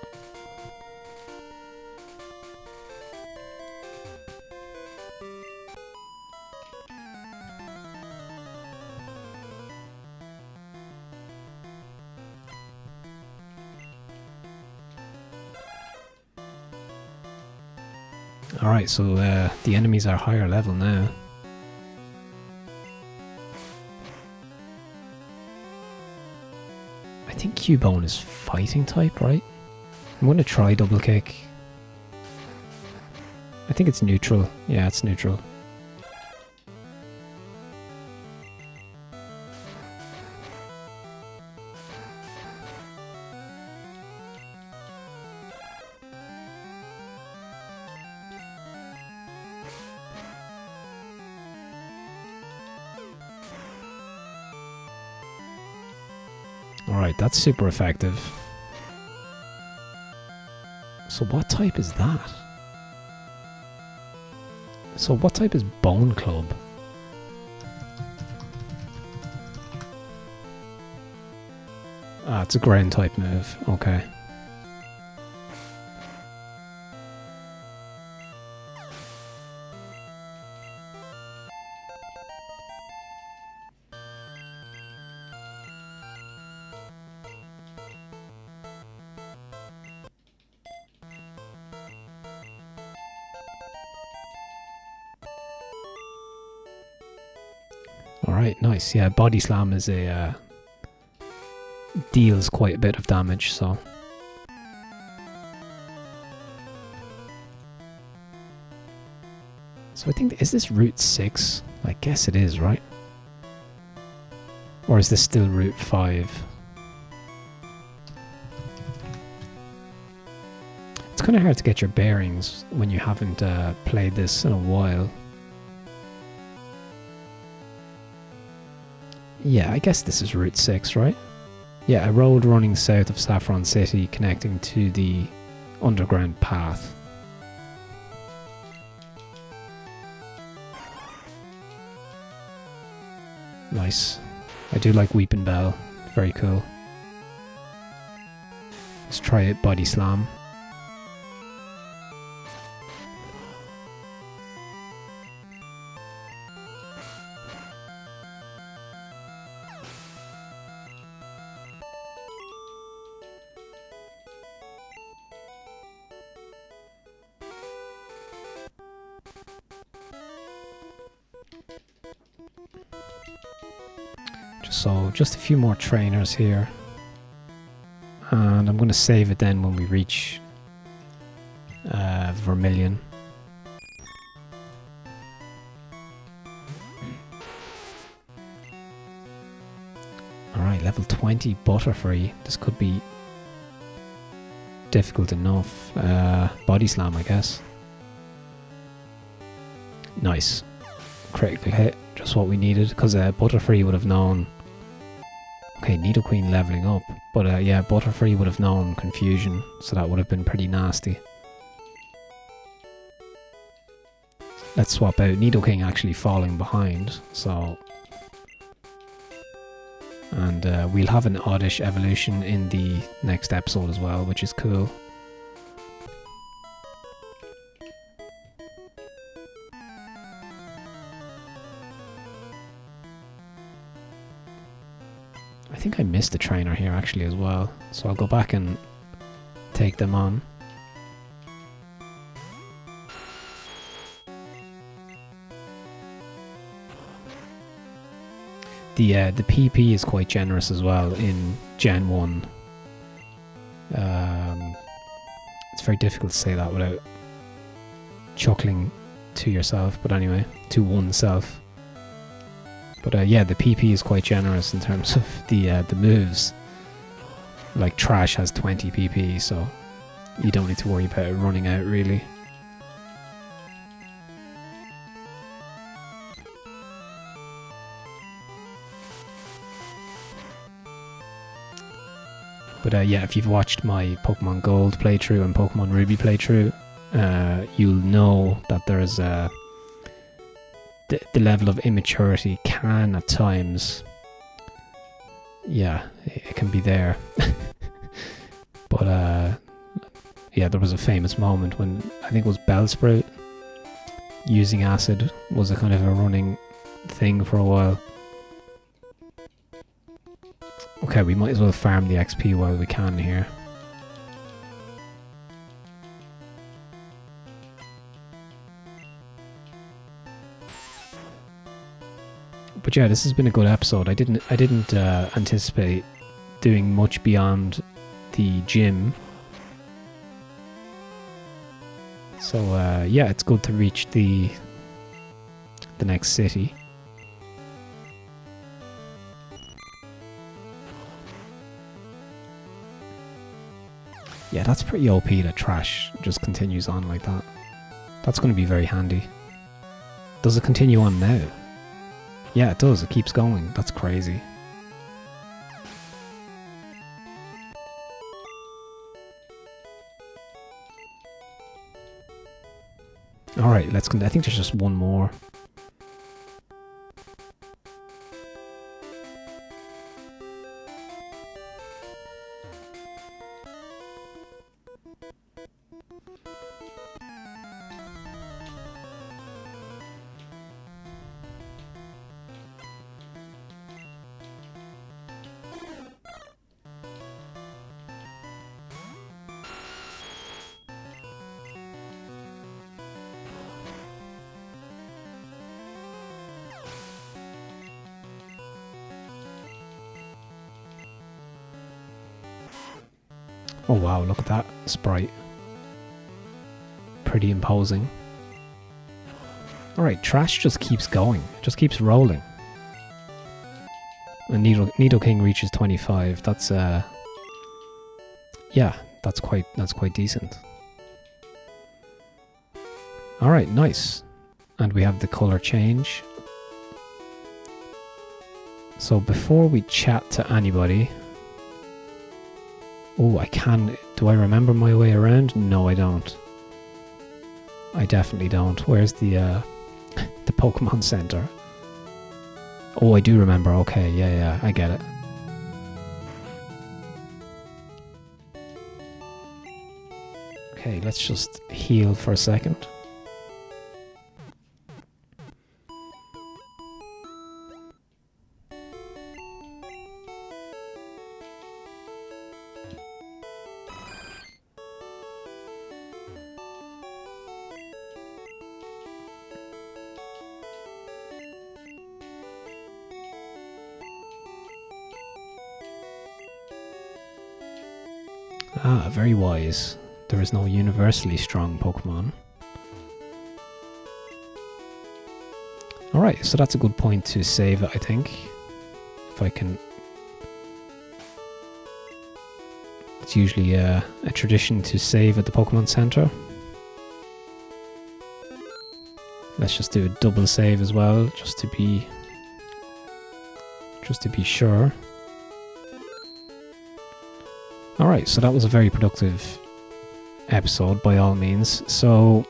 Alright, so the enemies are higher level now. I think Cubone is fighting type, right? I'm going to try double kick. I think it's neutral. Yeah, it's neutral. Alright, that's super effective. So what type is that? So what type is Bone Club? Ah, it's a ground type move. Okay. Alright, nice. Yeah, Body Slam is a deals quite a bit of damage, so. So I think, is this Route 6? I guess it is, right? Or is this still Route 5? It's kind of hard to get your bearings when you haven't played this in a while. Yeah, I guess this is Route 6, right? Yeah, a road running south of Saffron City connecting to the underground path. Nice. I do like Weeping Bell. Very cool. Let's try it, Body Slam. So just a few more trainers here, and I'm going to save it then when we reach Vermilion. Alright, level 20 Butterfree. This could be difficult enough. Body Slam, I guess. Nice. Critical hit, just what we needed, because Butterfree would have known. Okay, Nidoqueen leveling up, but yeah, Butterfree would have known Confusion, so that would have been pretty nasty. let's swap out Nidoking actually falling behind. So, and we'll have an Oddish evolution in the next episode as well, which is cool. I think I missed a trainer here actually as well, so I'll go back and take them on. The PP is quite generous as well in Gen 1. It's very difficult to say that without chuckling to yourself, but anyway, to oneself. But yeah, the PP is quite generous in terms of the moves. Like Trash has 20 PP, so you don't need to worry about it running out really. But yeah, if you've watched my Pokemon Gold playthrough and Pokemon Ruby playthrough, you'll know that there's the level of immaturity can at times, yeah, it can be there. But yeah, there was a famous moment when I think it was Bellsprout using acid was a kind of a running thing for a while. Okay, we might as well farm the XP while we can here. But yeah, this has been a good episode. I didn't anticipate doing much beyond the gym. So yeah, it's good to reach the next city. Yeah, that's pretty OP that Trash just continues on like that. That's going to be very handy. Does it continue on now? Yeah, it does. It keeps going. That's crazy. Alright, let's continue. I think there's just one more. Oh wow, look at that sprite. Pretty imposing. Alright, Trash just keeps going. Just keeps rolling. And Nidoking reaches 25. That's yeah, that's quite decent. Alright, nice. And we have the colour change. So before we chat to anybody... Oh, I can... Do I remember my way around? No, I don't. I definitely don't. Where's the the Pokemon Center? Oh, I do remember. Okay, yeah, I get it. Okay, let's just heal for a second. Ah, very wise. There is no universally strong Pokemon. Alright, so that's a good point to save it, I think. If I can... It's usually a tradition to save at the Pokemon Center. Let's just do a double save as well, just to be sure. Alright, so that was a very productive episode by all means. So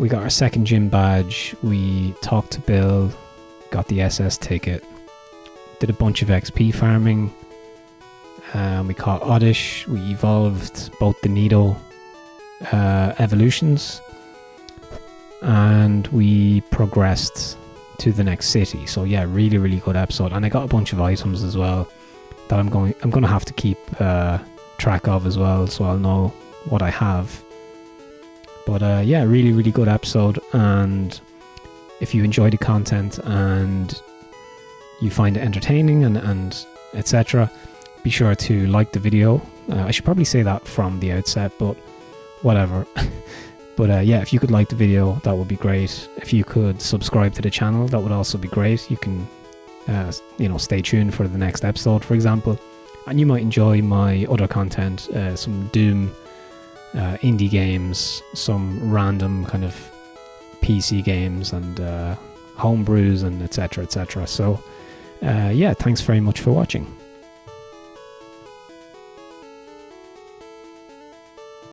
we got our second gym badge. We talked to Bill, got the SS ticket, did a bunch of XP farming. We caught Oddish. We evolved both the Nido evolutions, and we progressed to the next city. So yeah, really, really good episode. And I got a bunch of items as well that I'm going to have to keep track of as well, so I'll know what I have. But yeah, really, really good episode. And if you enjoy the content and you find it entertaining and etc., be sure to like the video. I should probably say that from the outset, but whatever. But yeah, if you could like the video, that would be great. If you could subscribe to the channel, that would also be great. You can stay tuned for the next episode, for example, and you might enjoy my other content, some Doom indie games, some random kind of PC games, and homebrews, and etc. So yeah, thanks very much for watching.